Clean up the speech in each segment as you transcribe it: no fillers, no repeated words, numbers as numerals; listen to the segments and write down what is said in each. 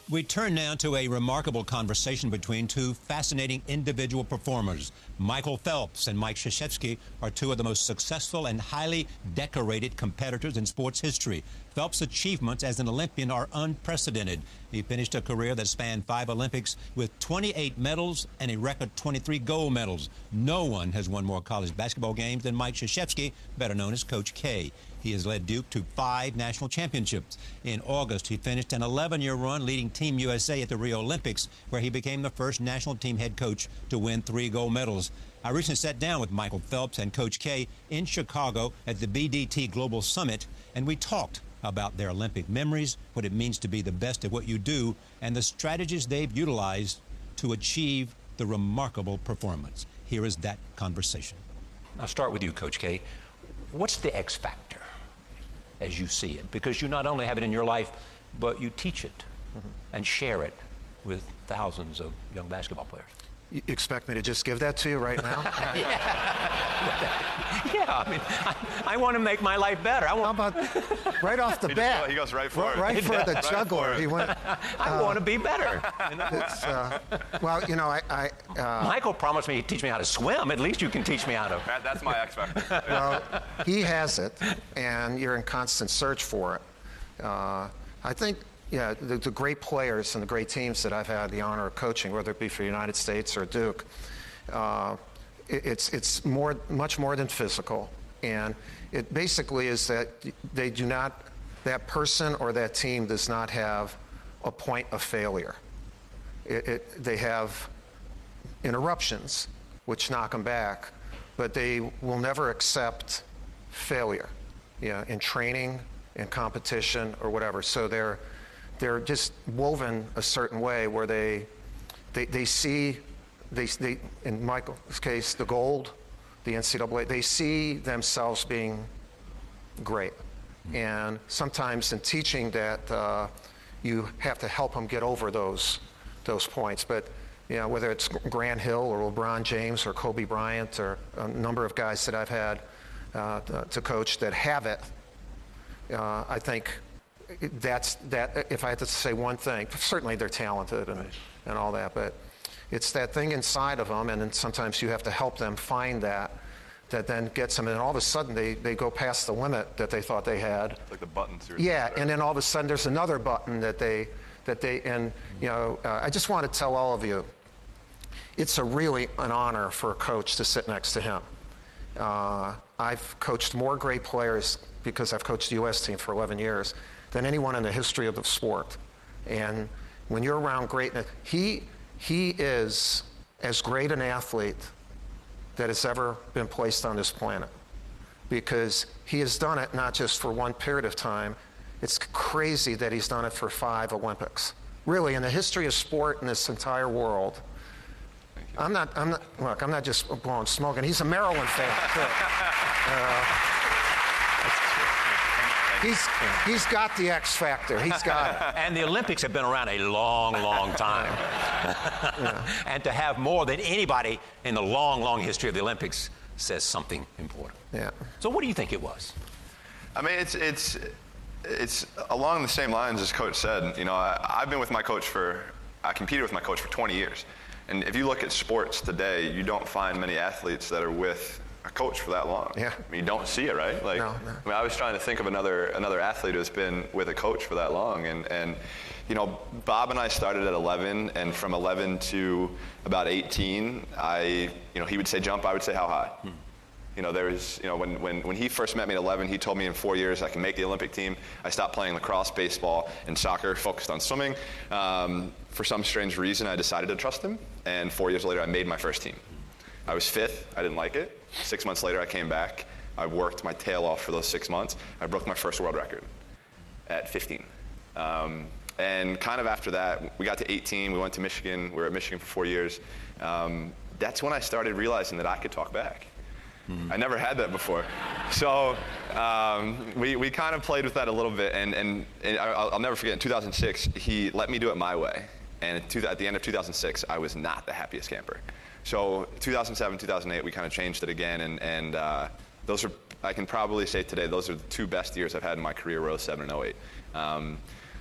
We turn now to a remarkable conversation between two fascinating individual performers. Michael Phelps and Mike Krzyzewski are two of the most successful and highly decorated competitors in sports history. Phelps' achievements as an Olympian are unprecedented. He finished a career that spanned 5 Olympics with 28 medals and a record 23 gold medals. No one has won more college basketball games than Mike Krzyzewski, better known as Coach K. He has led Duke to 5 national championships. In August, he finished an 11-year run leading Team USA at the Rio Olympics, where he became the first national team head coach to win 3 gold medals. I recently sat down with Michael Phelps and Coach K in Chicago at the BDT Global Summit, and we talked about their Olympic memories, what it means to be the best at what you do, and the strategies they've utilized to achieve the remarkable performance. Here is that conversation. I'll start with you, Coach K. What's the X factor as you see it? Because you not only have it in your life, but you teach it and share it with thousands of young basketball players. You expect me to just give that to you right now? Yeah, I mean, I want to make my life better. How about right off the bat? He goes right for it. Right for the juggler. He went. I want to be better. Well, you know, Michael promised me he'd teach me how to swim. At least you can teach me how to. That's my X factor. Well, he has it, and you're in constant search for it. I think. Yeah, the great players and the great teams that I've had the honor of coaching, whether it be for the United States or Duke, it's much more than physical. And it basically is that they do not, that person or that team does not have a point of failure. They have interruptions, which knock them back, but they will never accept failure, in training, in competition, or whatever. So they're just woven a certain way where they see, in Michael's case, the gold, the NCAA, they see themselves being great. And sometimes in teaching that, you have to help them get over those points. But whether it's Grant Hill or LeBron James or Kobe Bryant or a number of guys that I've had to coach that have it, I think that's that. If I had to say one thing, certainly they're talented and all that, but it's that thing inside of them, and then sometimes you have to help them find that then gets them, and all of a sudden they go past the limit that they thought they had. It's like the buttons. Yeah, and then all of a sudden there's another button that they and I just want to tell all of you, it's really an honor for a coach to sit next to him. I've coached more great players because I've coached the U.S. team for 11 years than anyone in the history of the sport. And when you're around greatness, he is as great an athlete that has ever been placed on this planet, because he has done it not just for one period of time. It's crazy that he's done it for 5 Olympics. Really, in the history of sport in this entire world, I'm not just blowing smoke, and he's a Maryland fan too. He's got the X factor. He's got it. And the Olympics have been around a long, long time. And to have more than anybody in the long, long history of the Olympics says something important. Yeah. So what do you think it was? I mean, it's along the same lines as Coach said. I've been with my coach I competed with my coach for 20 years. And if you look at sports today, you don't find many athletes that are with a coach for that long. Yeah. I mean, you don't see it, right? Like, no. I mean, I was trying to think of another athlete who's been with a coach for that long, and Bob and I started at 11, and from 11 to about 18, he would say jump, I would say how high. When he first met me at 11, he told me in 4 years I can make the Olympic team. I stopped playing lacrosse, baseball, and soccer, focused on swimming. For some strange reason, I decided to trust him, and 4 years later, I made my first team. I was 5th, I didn't like it. 6 months later, I came back. I worked my tail off for those 6 months. I broke my first world record at 15. And kind of after that, we got to 18, we went to Michigan. We were at Michigan for 4 years. That's when I started realizing that I could talk back. I never had that before. So we kind of played with that a little bit, and I'll never forget, in 2006, he let me do it my way. And at the end of 2006, I was not the happiest camper. So 2007, 2008, we kind of changed it again, and those are, I can probably say today, those are the 2 best years I've had in my career, were 07 and 08.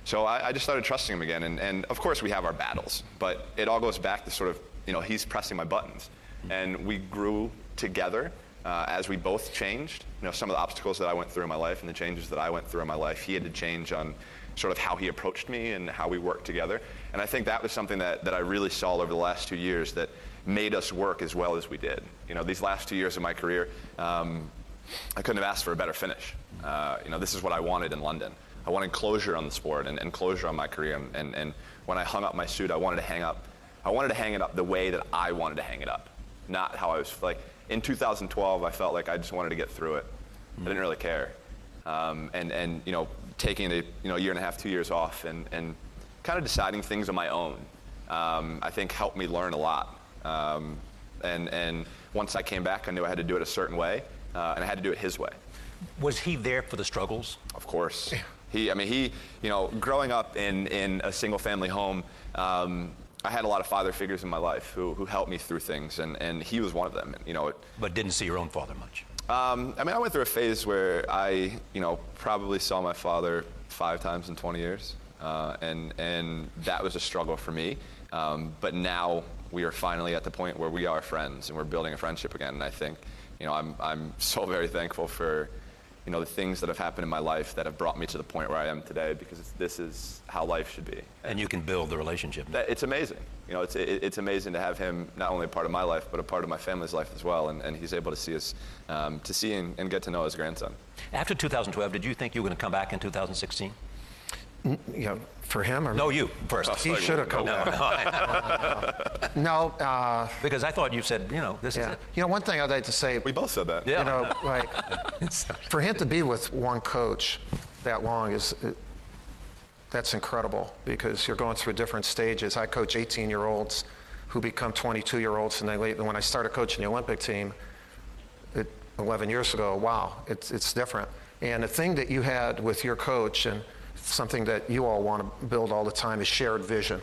So I just started trusting him again. And of course we have our battles, but it all goes back to sort of, he's pressing my buttons. And we grew together as we both changed. Some of the obstacles that I went through in my life and the changes that I went through in my life, he had to change on sort of how he approached me and how we worked together. And I think that was something that I really saw over the last 2 years that made us work as well as we did. These last 2 years of my career, I couldn't have asked for a better finish. This is what I wanted in London. I wanted closure on the sport and closure on my career. And when I hung up my suit, I wanted to hang it up the way that I wanted to hang it up, not how I was like. In 2012, I felt like I just wanted to get through it. I didn't really care. Taking a year and a half, 2 years off, and kind of deciding things on my own, I think helped me learn a lot. And once I came back, I knew I had to do it a certain way, and I had to do it his way. Was he there for the struggles? Of course. He, growing up in a single-family home, I had a lot of father figures in my life who helped me through things, and he was one of them. But didn't see your own father much. I went through a phase where I, probably saw my father 5 times in 20 years, and that was a struggle for me. But now we are finally at the point where we are friends and we're building a friendship again. And I think, I'm so very thankful for, the things that have happened in my life that have brought me to the point where I am today, because this is how life should be. And you can build the relationship. It's amazing. It's amazing to have him not only a part of my life, but a part of my family's life as well. And he's able to see us, and get to know his grandson. After 2012, did you think you were going to come back in 2016? For him or no, you first. He should have come back. No, because I thought you said, this is it. One thing I'd like to say. We both said that. Yeah. For him to be with one coach that long that's incredible, because you're going through different stages. I coach 18-year-olds who become 22-year-olds, and when I started coaching the Olympic team 11 years ago, wow, it's different. And the thing that you had with your coach, and something that you all want to build all the time, is shared vision,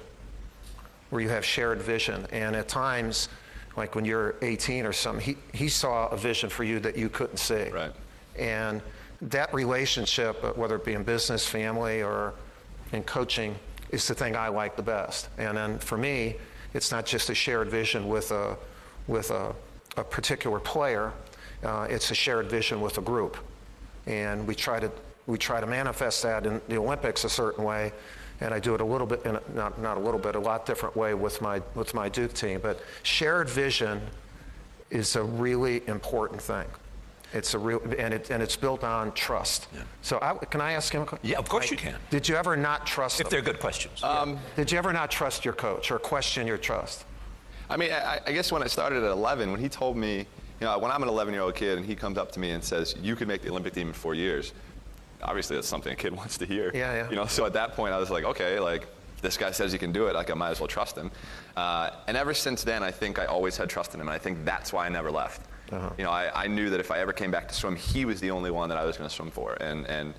where you have shared vision. And at times, like when you're 18 or something, he saw a vision for you that you couldn't see. Right. And that relationship, whether it be in business, family, or in coaching, is the thing I like the best. And then for me, it's not just a shared vision with a particular player, it's a shared vision with a group. And we try to manifest that in the Olympics a certain way, and I do it a little bit, not a little bit, a lot different way with my Duke team. But shared vision is a really important thing. It's it's built on trust. Yeah. So can I ask him a question? Yeah, of course you can. Did you ever not trust if they're good questions? Did you ever not trust your coach or question your trust? I guess when I started at 11, when he told me, when I'm an 11-year-old kid and he comes up to me and says, you could make the Olympic team in 4 years, obviously that's something a kid wants to hear. Yeah. So at that point I was like, okay, this guy says he can do it, I might as well trust him. And ever since then, I think I always had trust in him, and I think that's why I never left. Uh-huh. I knew that if I ever came back to swim, he was the only one that I was going to swim for. And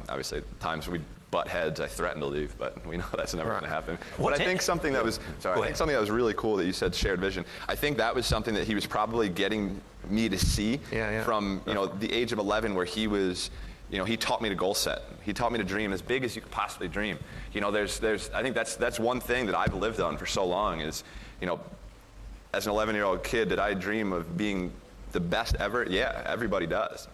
obviously at times we butt heads, I threatened to leave, but we know that's never going to happen. But I think something that was really cool that you said, shared vision. I think that was something that he was probably getting me to see from the age of 11, where he was. He taught me to goal set. He taught me to dream as big as you could possibly dream. I think that's one thing that I've lived on for so long is, as an 11-year-old kid, did I dream of being the best ever? Yeah, everybody does.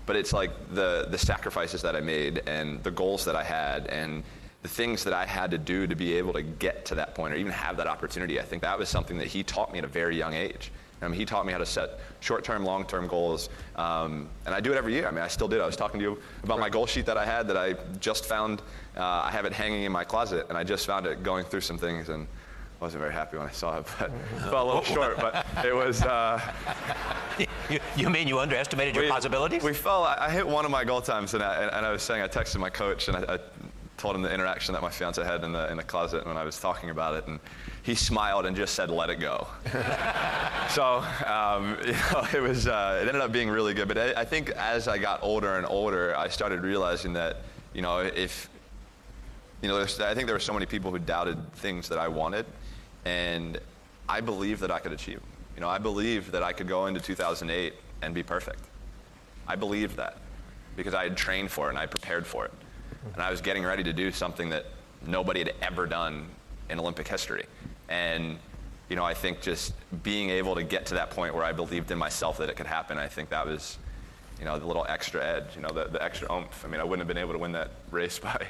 But it's like the sacrifices that I made and the goals that I had and the things that I had to do to be able to get to that point or even have that opportunity. I think that was something that he taught me at a very young age. He taught me how to set short-term, long-term goals, and I do it every year. I still did. I was talking to you about my goal sheet that I had that I just found. I have it hanging in my closet, and I just found it going through some things, and I wasn't very happy when I saw it, but it fell a little short, but it was... You mean you underestimated your possibilities? I hit one of my goal times, and I was saying, I texted my coach, and I told him the interaction that my fiance had in the closet when I was talking about it, and he smiled and just said, "Let it go." So it ended up being really good. But I think as I got older and older, I started realizing that I think there were so many people who doubted things that I wanted, and I believed that I could achieve them. I believed that I could go into 2008 and be perfect. I believed that because I had trained for it and I prepared for it. and I was getting ready to do something that nobody had ever done in Olympic history. And you know, I think just being able to get to that point where I believed in myself that it could happen, I think that was, you know, the little extra edge, you know, the extra oomph. I mean, I wouldn't have been able to win that race by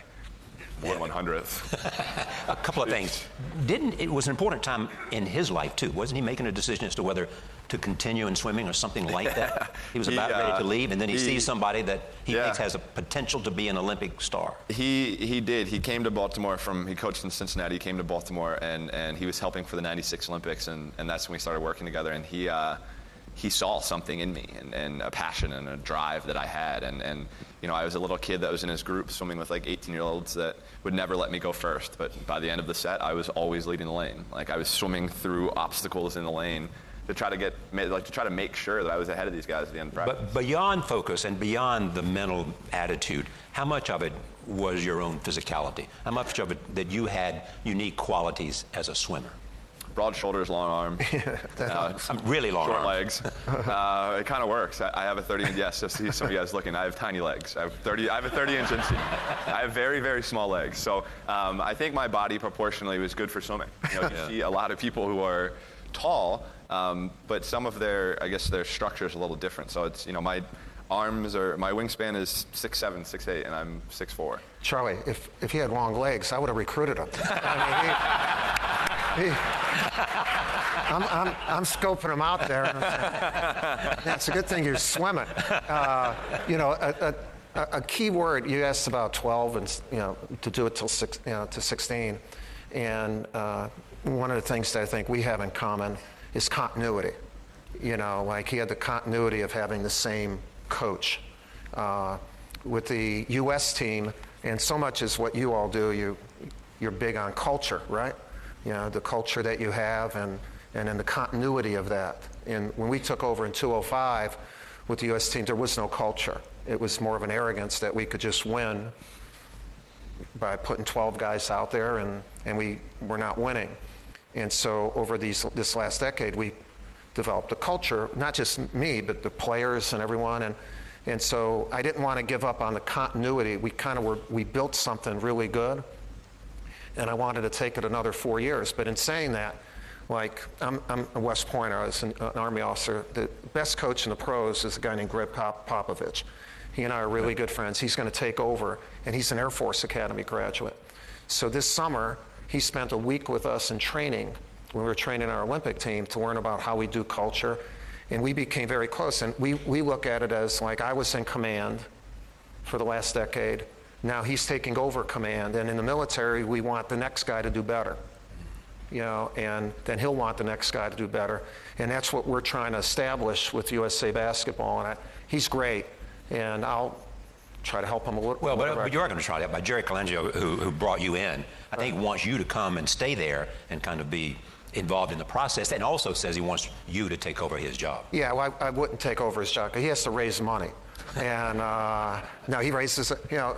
1/100th. A couple of things. It was an important time in his life, too. Wasn't he making a decision as to whether to continue in swimming or something like that? He was about ready to leave, and then he sees somebody that he thinks has a potential to be an Olympic star. He did. He came to Baltimore he coached in Cincinnati. He came to Baltimore, and he was helping for the '96 Olympics, and that's when we started working together. And he saw something in me, and a passion and a drive that I had. And you know, I was a little kid that was in his group swimming with like 18-year-olds that would never let me go first. But by the end of the set, I was always leading the lane. Like, I was swimming through obstacles in the lane to try to make sure that I was ahead of these guys at the end of practice. But beyond focus and beyond the mental attitude, how much of it was your own physicality? How much of it that you had unique qualities as a swimmer? Broad shoulders, long arms, really long short arms. legs. It kind of works. I have a 30-inch. Yes, just see some of you guys looking. I have tiny legs. I have a 30-inch NC. I have very, very small legs. So I think my body proportionally was good for swimming. You know, you see a lot of people who are tall, but some of their structure is a little different. So it's, you know, my wingspan is 6'7", 6'8", and I'm 6'4". Charlie, if he had long legs, I would have recruited him. I'm scoping him out there. Yeah, it's a good thing you're swimming. You know, a key word, you asked about 12 and, you know, to do it till to 16. And one of the things that I think we have in common is continuity. You know, like, he had the continuity of having the same coach. With the U.S. team, and so much is what you all do, you're big on culture, right? You know, the culture that you have and in the continuity of that. And when we took over in 2005 with the U.S. team, there was no culture. It was more of an arrogance that we could just win by putting 12 guys out there, and we were not winning. And so over this last decade, we developed a culture, not just me, but the players and everyone. And so I didn't want to give up on the continuity. We built something really good, and I wanted to take it another 4 years. But in saying that, like, I'm a West Pointer. I was an Army officer. The best coach in the pros is a guy named Greg Popovich. He and I are really good friends. He's going to take over, and he's an Air Force Academy graduate. So this summer, he spent a week with us in training when we were training our Olympic team to learn about how we do culture, and we became very close. And we look at it as, like, I was in command for the last decade. Now he's taking over command, and in the military, we want the next guy to do better. You know, and then he'll want the next guy to do better. And that's what we're trying to establish with USA Basketball. And he's great, and I'll try to help him a little. Well, but you are going to try that. By Jerry Colangelo, who brought you in, I think wants you to come and stay there and kind of be involved in the process, and also says he wants you to take over his job. Yeah, well, I wouldn't take over his job, because he has to raise money. And no, he raises, you know,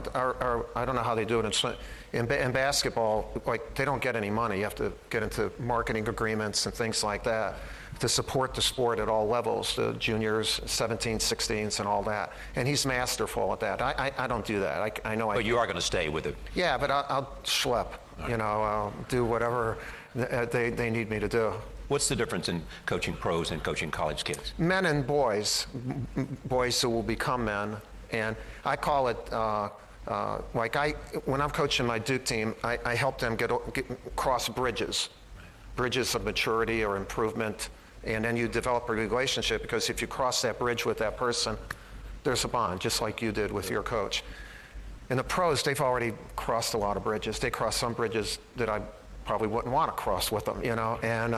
I don't know how they do it in basketball. Like, they don't get any money. You have to get into marketing agreements and things like that to support the sport at all levels, the juniors, 17s, 16s, and all that. And he's masterful at that. I don't do that. I know. But you are going to stay with it. Yeah, but I'll schlep. Right. You know, I'll do whatever they need me to do. What's the difference in coaching pros and coaching college kids? Men and boys who will become men. And I call it, when I'm coaching my Duke team, I help them get cross bridges of maturity or improvement, and then you develop a relationship, because if you cross that bridge with that person, there's a bond, just like you did with your coach. In the pros, they've already crossed a lot of bridges. They crossed some bridges that I probably wouldn't want to cross with them, you know, and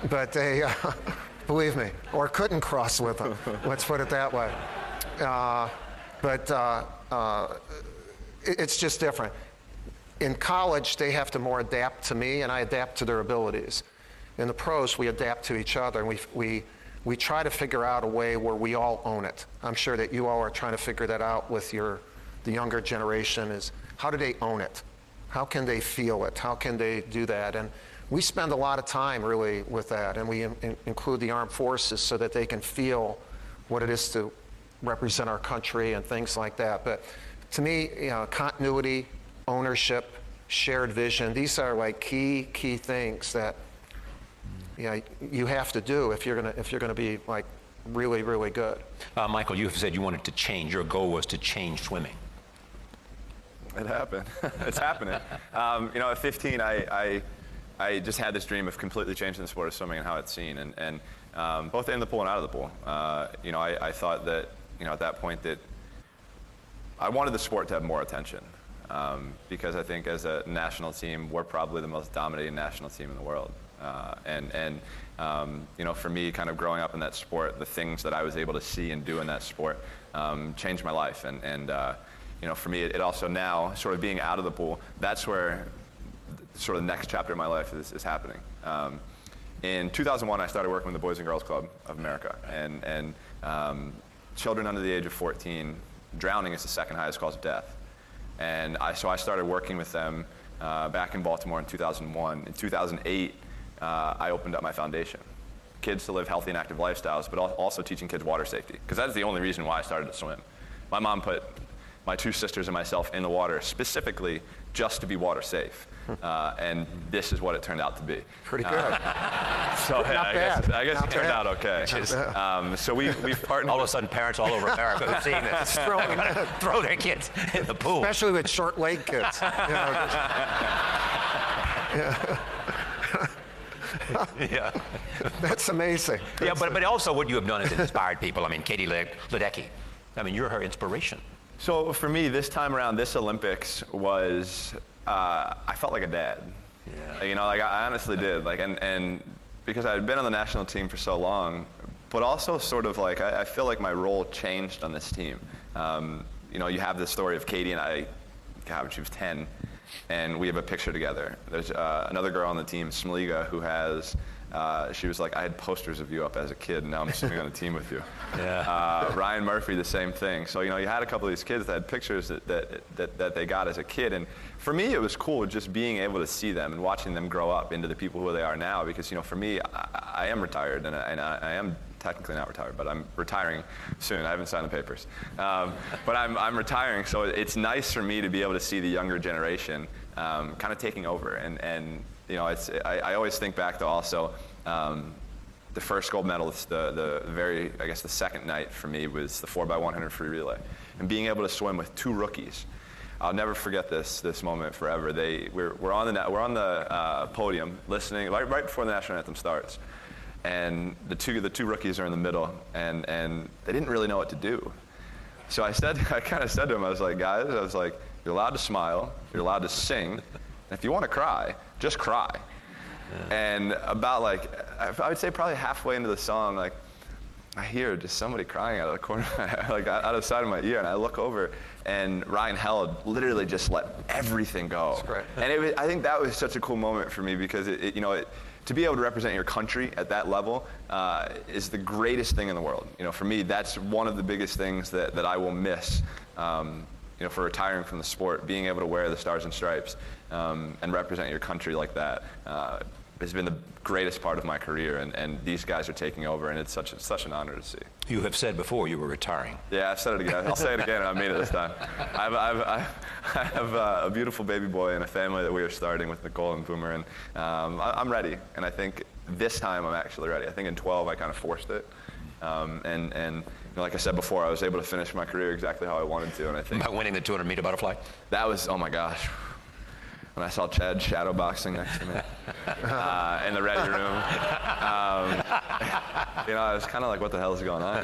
but they, believe me, or couldn't cross with them. Let's put it that way. It's just different. In college, they have to more adapt to me, and I adapt to their abilities. In the pros, we adapt to each other, and we try to figure out a way where we all own it. I'm sure that you all are trying to figure that out with the younger generation, is how do they own it? How can they feel it? How can they do that? And we spend a lot of time really with that, and we include the armed forces so that they can feel what it is to represent our country and things like that. But to me, you know, continuity, ownership, shared vision, these are like key things that, you know, you have to do if you're gonna be like really, really good. Michael, you have said you wanted to change. Your goal was to change swimming. It happened. It's happening. You know, at 15, I just had this dream of completely changing the sport of swimming and how it's seen, and both in the pool and out of the pool. You know, I thought that, you know, at that point that I wanted the sport to have more attention, because I think as a national team, we're probably the most dominating national team in the world. You know, for me, kind of growing up in that sport, the things that I was able to see and do in that sport changed my life. You know, for me, it also now, sort of being out of the pool, that's where sort of the next chapter of my life is happening. In 2001, I started working with the Boys and Girls Club of America, and children under the age of 14, drowning is the second highest cause of death. And so I started working with them back in Baltimore in 2001. In 2008, I opened up my foundation. Kids to live healthy and active lifestyles, but also teaching kids water safety, because that's the only reason why I started to swim. My mom put my two sisters and myself in the water specifically just to be water safe. And this is what it turned out to be. Pretty good. So Not bad. I guess it turned out okay. So we've partnered. All of a sudden, parents all over America who've seen this throw their kids in the pool. Especially with short leg kids. You know, Yeah. that's amazing. Yeah, but also what you have done has inspired people. I mean, Katie Ledecky, I mean, you're her inspiration. So for me, this time around, this Olympics was, I felt like a dad. Yeah. You know, like I honestly did. Like, and because I had been on the national team for so long, but also sort of like, I feel like my role changed on this team. You know, you have this story of Katie and I, God, when she was 10, and we have a picture together. There's another girl on the team, Smaliga, who has, she was like, I had posters of you up as a kid, and now I'm sitting on a team with you. Yeah. Ryan Murphy, the same thing. So, you know, you had a couple of these kids that had pictures that they got as a kid. And for me, it was cool just being able to see them and watching them grow up into the people who they are now. Because, you know, for me, I am retired, and I am technically not retired, but I'm retiring soon. I haven't signed the papers. But I'm retiring, so it's nice for me to be able to see the younger generation kind of taking over. And you know, I always think back to also the first gold medalist, I guess the second night for me was the 4x100 free relay. And being able to swim with two rookies. I'll never forget this moment forever. We're on the podium listening right before the national anthem starts. And the two rookies are in the middle, and they didn't really know what to do. So I kind of said to them, I was like, guys, you're allowed to smile, you're allowed to sing, and if you want to cry, just cry. Yeah. And about I would say probably halfway into the song, like, I hear just somebody crying out of the corner, like out of the side of my ear, and I look over, and Ryan Held literally just let everything go. That's great. And I think that was such a cool moment for me, because to be able to represent your country at that level is the greatest thing in the world. You know, for me, that's one of the biggest things that I will miss. You know, for retiring from the sport, being able to wear the stars and stripes and represent your country like that has been the greatest part of my career, and these guys are taking over, and it's such an honor to see. You have said before you were retiring. Yeah, I've said it again. I'll say it again, and I mean it this time. I have a beautiful baby boy and a family that we are starting with Nicole and Boomer, and I'm ready. And I think this time I'm actually ready. I think in 12 I kind of forced it, and you know, like I said before, I was able to finish my career exactly how I wanted to, and I think by winning the 200-meter butterfly. That was, oh my gosh. When I saw Chad shadowboxing next to me in the ready room, you know, I was kind of like, what the hell is going on?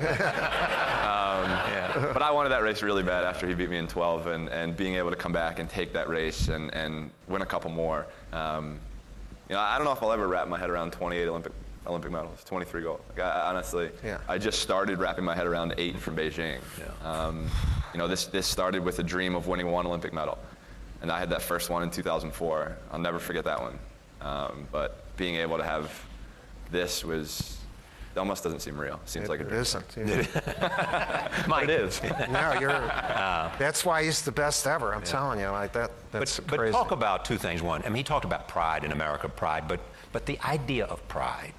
But I wanted that race really bad after he beat me in 12, and being able to come back and take that race and win a couple more. You know, I don't know if I'll ever wrap my head around 28 Olympic medals, 23 gold. Like, honestly, I just started wrapping my head around 8 from Beijing. Yeah. You know, this started with a dream of winning 1 Olympic medal. And I had that first one in 2004. I'll never forget that one. But being able to have this it almost doesn't seem real. It seems like a dream. It isn't. Yeah. Mike. It is. No, that's why he's the best ever. I'm telling you, like that's crazy. But talk about two things. One, I mean, he talked about pride in America, but the idea of pride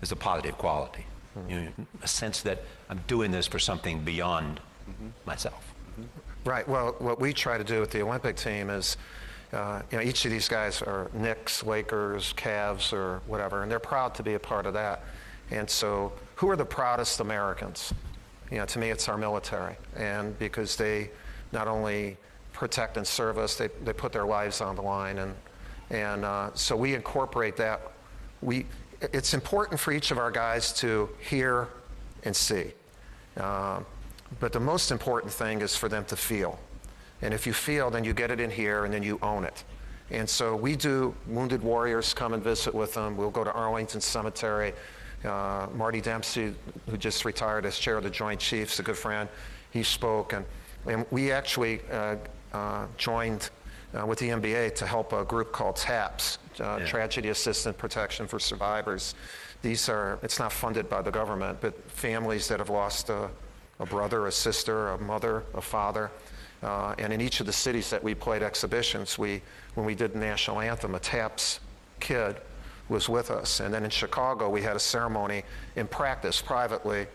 is a positive quality. Mm-hmm. You know, a sense that I'm doing this for something beyond myself. Mm-hmm. Right. Well, what we try to do with the Olympic team is, each of these guys are Knicks, Lakers, Cavs, or whatever, and they're proud to be a part of that. And so, who are the proudest Americans? To me, it's our military, and because they not only protect and serve us, they put their lives on the line, and so we incorporate that. It's important for each of our guys to hear and see. But the most important thing is for them to feel. And if you feel, then you get it in here and then you own it. And so we do Wounded Warriors come and visit with them. We'll go to Arlington Cemetery. Marty Dempsey, who just retired as chair of the Joint Chiefs, a good friend, he spoke. And we actually joined with the NBA to help a group called TAPS, Tragedy Assistant Protection for Survivors. It's not funded by the government, but families that have lost a brother, a sister, a mother, a father. And in each of the cities that we played exhibitions, when we did the national anthem, a TAPS kid was with us. And then in Chicago, we had a ceremony in practice privately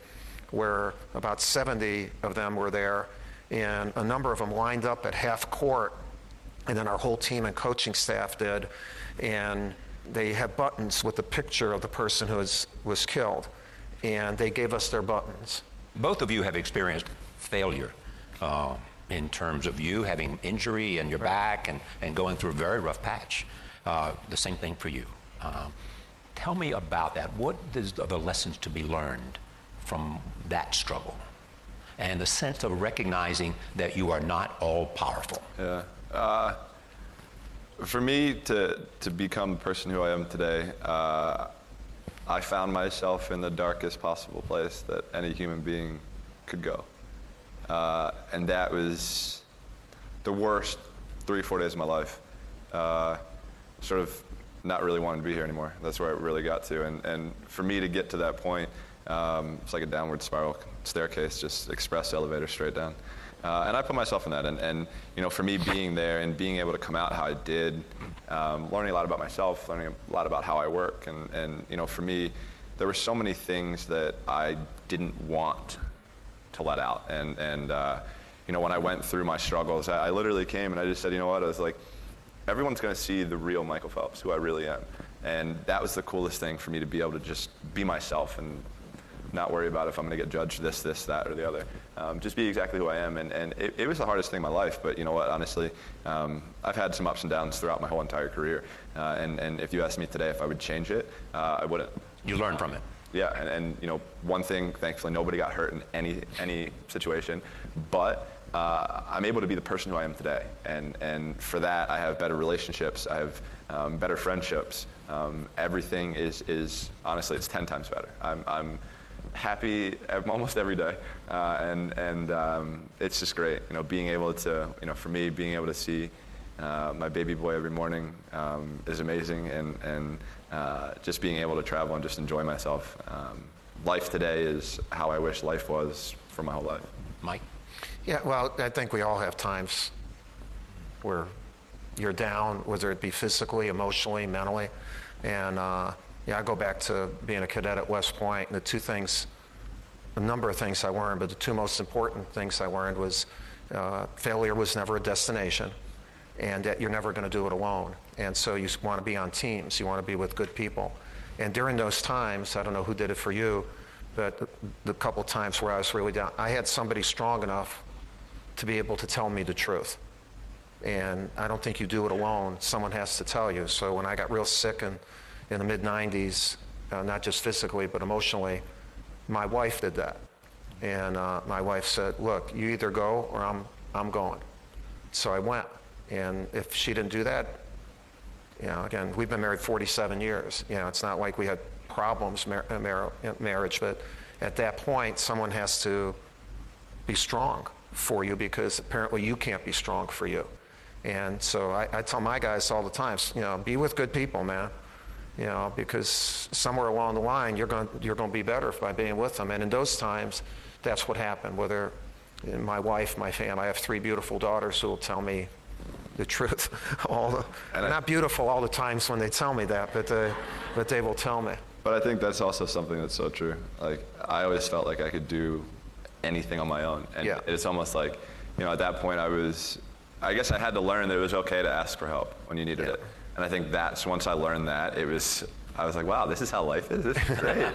where about 70 of them were there, and a number of them lined up at half court, and then our whole team and coaching staff did, and they had buttons with the picture of the person who was killed, and they gave us their buttons. Both of you have experienced failure in terms of you having injury in your back and going through a very rough patch. The same thing for you. Tell me about that. What is the lessons to be learned from that struggle and the sense of recognizing that you are not all powerful? Yeah. For me to become the person who I am today, I found myself in the darkest possible place that any human being could go. And that was the worst 3-4 days of my life. Sort of not really wanting to be here anymore. That's where it really got to. And for me to get to that point, it's like a downward spiral staircase, just express elevator straight down. And I put myself in that. And for me being there and being able to come out how I did, learning a lot about myself, learning a lot about how I work. And for me, there were so many things that I didn't want to let out. And when I went through my struggles, I literally came and I just said, you know what, I was like, everyone's going to see the real Michael Phelps, who I really am. And that was the coolest thing for me, to be able to just be myself and not worry about if I'm going to get judged this, that, or the other. Just be exactly who I am. And it was the hardest thing in my life, but you know what, honestly, I've had some ups and downs throughout my whole entire career. And if you asked me today if I would change it, I wouldn't. You learn from it. Yeah, and one thing, thankfully, nobody got hurt in any situation, but I'm able to be the person who I am today. And for that, I have better relationships, I have better friendships. Everything is honestly, it's 10 times better. I'm happy almost every day, and it's just great. Being able to, for me, being able to see my baby boy every morning is amazing, and just being able to travel and just enjoy myself. Life today is how I wish life was for my whole life. Mike? Yeah, well, I think we all have times where you're down, whether it be physically, emotionally, mentally. And I go back to being a cadet at West Point, and a number of things I learned, but the two most important things I learned was failure was never a destination, and that you're never going to do it alone. And so you want to be on teams. You want to be with good people. And during those times, I don't know who did it for you, but the couple times where I was really down, I had somebody strong enough to be able to tell me the truth. And I don't think you do it alone. Someone has to tell you. So when I got real sick in the mid-90s, not just physically, but emotionally, my wife did that. And my wife said, look, you either go or I'm going. So I went. And if she didn't do that, again, we've been married 47 years. It's not like we had problems marriage, but at that point, someone has to be strong for you, because apparently you can't be strong for you. And so I tell my guys all the time, be with good people, man. Because somewhere along the line, you're going to be better by being with them. And in those times, that's what happened. Whether my wife, my family, I have 3 beautiful daughters who will tell me the truth. Not beautiful all the times when they tell me that, but they will tell me. But I think that's also something that's so true. Like, I always felt like I could do anything on my own, and it's almost like at that point I guess I had to learn that it was okay to ask for help when you needed it. And I think once I learned that, I was like, wow, this is how life is. This is great.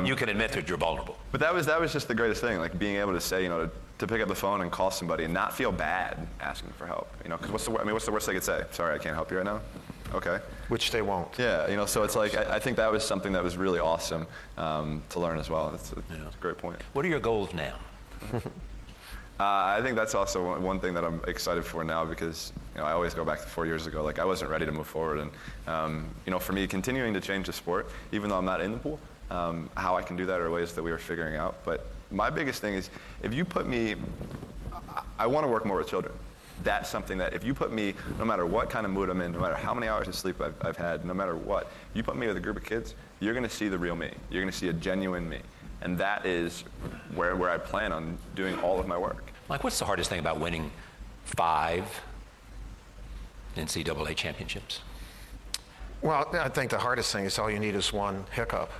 You can admit that you're vulnerable. But that was just the greatest thing, like being able to say, to pick up the phone and call somebody and not feel bad asking for help. Because what's the worst they could say? Sorry, I can't help you right now. Okay. Which they won't. Yeah, so it's like I think that was something that was really awesome to learn as well. It's a great point. What are your goals now? I think that's also one thing that I'm excited for now, because I always go back to 4 years ago. Like, I wasn't ready to move forward, and for me, continuing to change the sport, even though I'm not in the pool, how I can do that are ways that we are figuring out. But my biggest thing is, if you put me, I want to work more with children. That's something that if you put me, no matter what kind of mood I'm in, no matter how many hours of sleep I've had, no matter what, you put me with a group of kids, you're going to see the real me. You're going to see a genuine me. And that is where I plan on doing all of my work. Mike, what's the hardest thing about winning 5 NCAA championships? Well, I think the hardest thing is all you need is one hiccup.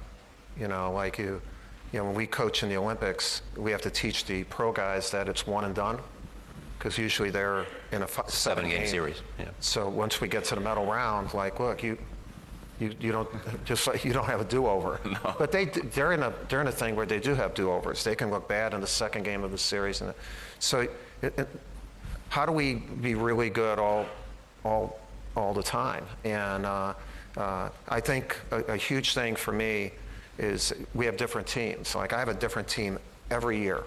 When we coach in the Olympics, we have to teach the pro guys that it's one and done, because usually they're in a 7-game series. Yeah. So once we get to the medal round, look, you don't you don't have a do-over. No. But they're in a thing where they do have do-overs. They can look bad in the 2nd game of the series, so how do we be really good all the time? And I think a huge thing for me is we have different teams. Like, I have a different team every year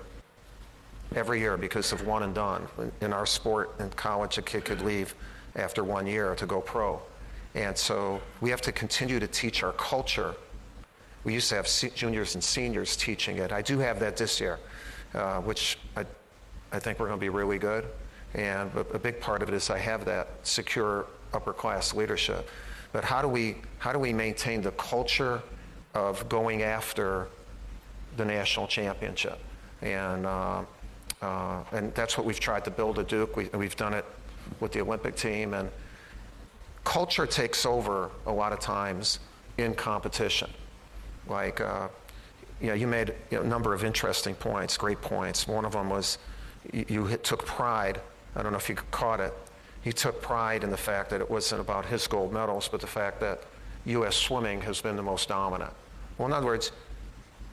because of one and done. In our sport, in college, a kid could leave after 1 year to go pro. And so we have to continue to teach our culture. We used to have juniors and seniors teaching it. I do have that this year, which I think we're going to be really good. And a big part of it is I have that secure upper class leadership. But how do we maintain the culture of going after the national championship? And that's what we've tried to build at Duke. We've done it with the Olympic team. And culture takes over a lot of times in competition. Like, you made a number of interesting points, great points. One of them was you took pride. I don't know if you caught it. He took pride in the fact that it wasn't about his gold medals, but the fact that U.S. swimming has been the most dominant. Well, in other words,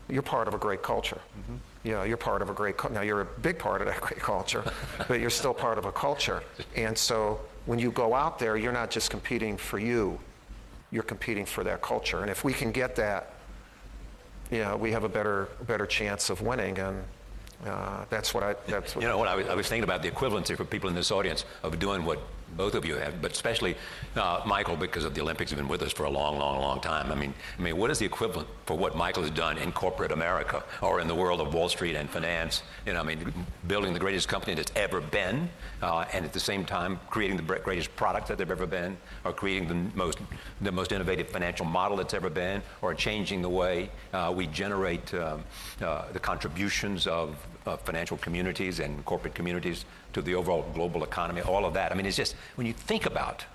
you're part of a great culture. Mm-hmm. You're part of a great now you're a big part of that great culture, but you're still part of a culture. And so when you go out there, you're not just competing for you're competing for that culture. And if we can get that, we have a better chance of winning. And that's what I was thinking about the equivalency for people in this audience of doing what both of you have, but especially Michael, because of the Olympics, have been with us for a long time. I mean, what is the equivalent for what Michael has done in corporate America or in the world of Wall Street and finance? Building the greatest company that's ever been, and at the same time creating the greatest product that they've ever been, or creating the most innovative financial model that's ever been, or changing the way we generate the contributions of financial communities and corporate communities to the overall global economy, all of that. It's just, when you think about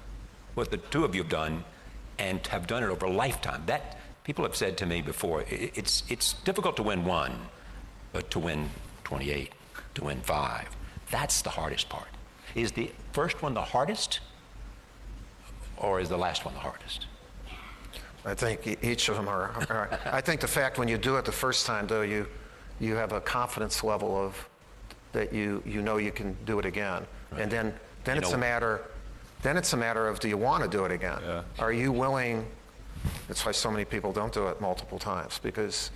what the two of you have done and have done it over a lifetime, that people have said to me before, it's difficult to win 1, but to win 28, to win 5, that's the hardest part. Is the first one the hardest, or is the last one the hardest? I think each of them are. I think the fact when you do it the first time, though, you have a confidence level of that you can do it again. Right. And then it's a matter of, do you want to do it again? Yeah. Are you willing? That's why so many people don't do it multiple times, because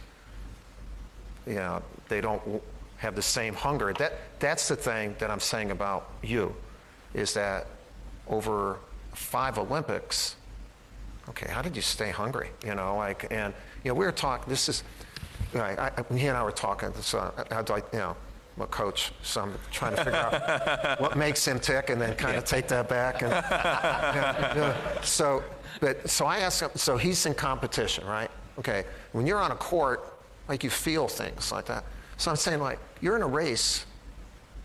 they don't have the same hunger. That's the thing that I'm saying about you, is that over 5 Olympics, okay, how did you stay hungry? We were talking. This is. Right, he and I were talking. So I'm a coach, so I'm trying to figure out what makes him tick, and then kind of take that back. And so I asked him. So he's in competition, right? Okay, when you're on a court, you feel things like that. So I'm saying, you're in a race.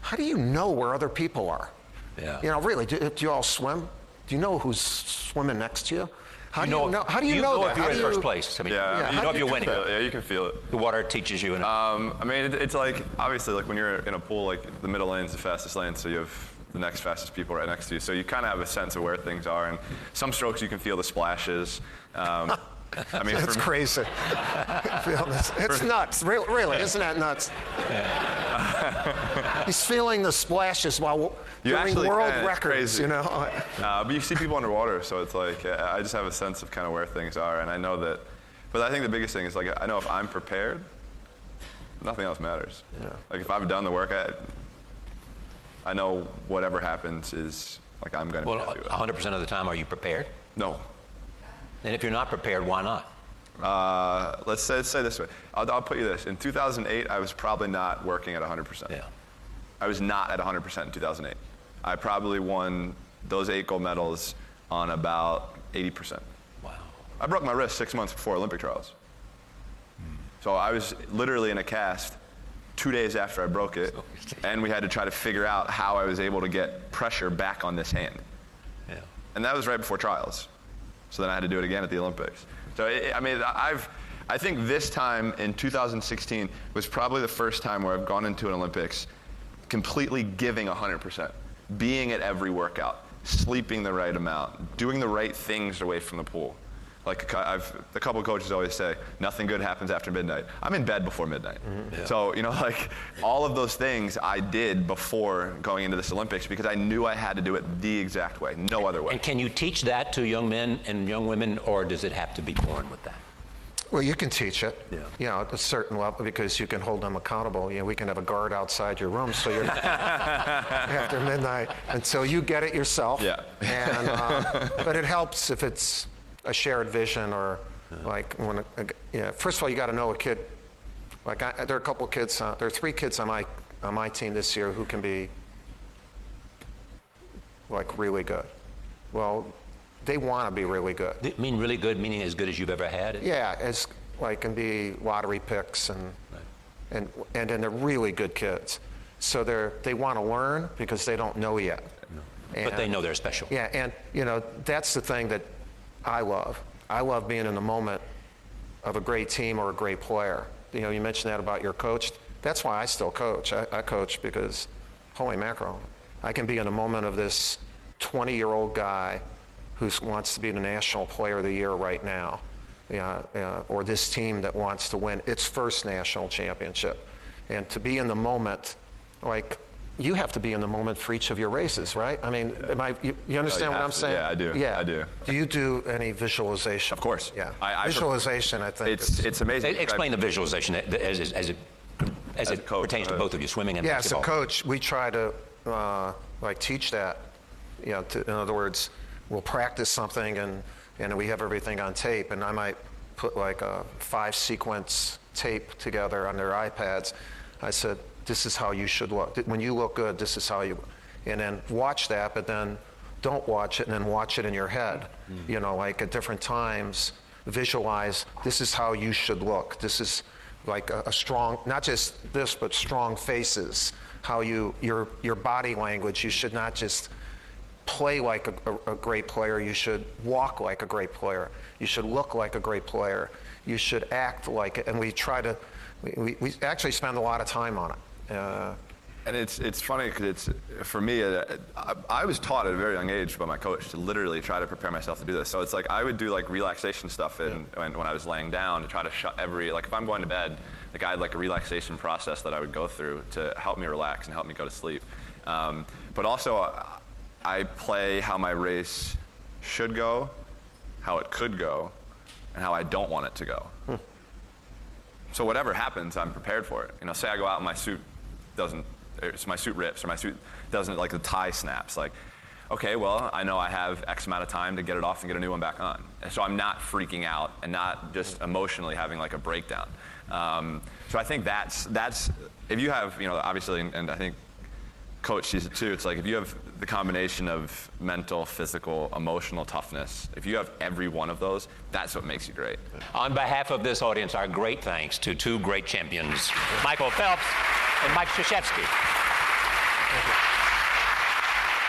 How do you know where other people are? Yeah. Really, do you all swim? Do you know who's swimming next to you? How do you know? How do you know that? If you're in first place. I mean, Yeah, you know if you're winning. Yeah, you can feel it. The water teaches you. I mean, it's like, obviously, like when you're in a pool, like the middle lane's the fastest lane, so you have the next fastest people right next to you. So you kind of have a sense of where things are. And some strokes you can feel the splashes. I mean, That's crazy. It's nuts. Really, isn't that nuts? He's feeling the splashes while doing world records, crazy. you know. But you see people underwater, so it's like I just have a sense of kind of where things are, and I know that. But I think the biggest thing is like I know if I'm prepared, nothing else matters. Yeah. Like if I've done the work, I know whatever happens is like I'm going to. Well, 100% of the time, are you prepared? No. And if you're not prepared, why not? Let's say this way. I'll put you this. In 2008, I was probably not working at 100%. Yeah. I was not at 100% in 2008. I probably won those 8 gold medals on about 80%. Wow. I broke my wrist 6 months before Olympic trials. So I was literally in a cast 2 days after I broke it, and we had to try to figure out how I was able to get pressure back on this hand. Yeah. And that was right before trials. So then I had to do it again at the Olympics. So, I mean, I think this time in 2016 was probably the first time where I've gone into an Olympics completely giving 100%, being at every workout, sleeping the right amount, doing the right things away from the pool. Like a couple of coaches always say, nothing good happens after midnight. I'm in bed before midnight. Mm-hmm. Yeah. So, you know, like all of those things I did before going into this Olympics because I knew I had to do it the exact way, no other way. And can you teach that to young men and young women, or does it have to be born with that? Well, you can teach it, you know, at a certain level because you can hold them accountable. You know, we can have a guard outside your room so you're after midnight until you get it yourself. Yeah. And, but it helps if it's a shared vision or like when, first of all, you got to know a kid. Like there are a couple of kids, there are 3 kids on my team this year who can be like really good. Well, they want to be really good. You mean really good, meaning as good as you've ever had? Yeah, as like can be lottery picks and they're really good kids. So they want to learn because they don't know yet. No. But they know they're special. Yeah, and you know that's the thing that I love. I love being in the moment of a great team or a great player. You know, you mentioned that about your coach. That's why I still coach. I coach because, holy mackerel, I can be in the moment of this 20-year-old guy who wants to be the National Player of the Year right now, or this team that wants to win its first national championship. And to be in the moment, like, you have to be in the moment for each of your races, right? I mean, you understand what I'm saying? Yeah, I do. Yeah, I do. Do you do any visualization? Of course. Yeah. Visualization, I think. It's amazing. Explain the visualization as it pertains to both of you, swimming and basketball. Yeah, as a coach, we try to like teach that. You know, in other words, we'll practice something and we have everything on tape, and I might put like a 5-sequence tape together on their iPads. I said, this is how you should look. When you look good, this is how you, and then watch that, but then don't watch it and then watch it in your head. You know, like at different times, visualize, this is how you should look. This is like a strong, not just this, but strong faces. How your body language, you should not just play like a great player, you should walk like a great player. You should look like a great player. You should act like it. And we try to, we actually spend a lot of time on it. And it's funny because it's, for me, I was taught at a very young age by my coach to literally try to prepare myself to do this. So it's like I would do like relaxation stuff when I was laying down to try to shut like if I'm going to bed, like I had like a relaxation process that I would go through to help me relax and help me go to sleep. But also I play how my race should go, how it could go, and how I don't want it to go. So whatever happens, I'm prepared for it. You know, say I go out and my suit my suit rips or my suit doesn't, like the tie snaps. Like, okay, well, I know I have X amount of time to get it off and get a new one back on. And so I'm not freaking out and not just emotionally having like a breakdown. So I think that's if you have, you know, obviously, and I think Coach sees it too, it's like if you have the combination of mental, physical, emotional toughness, if you have every one of those, that's what makes you great. On behalf of this audience, our great thanks to 2 great champions, Michael Phelps and Mike Krzyzewski.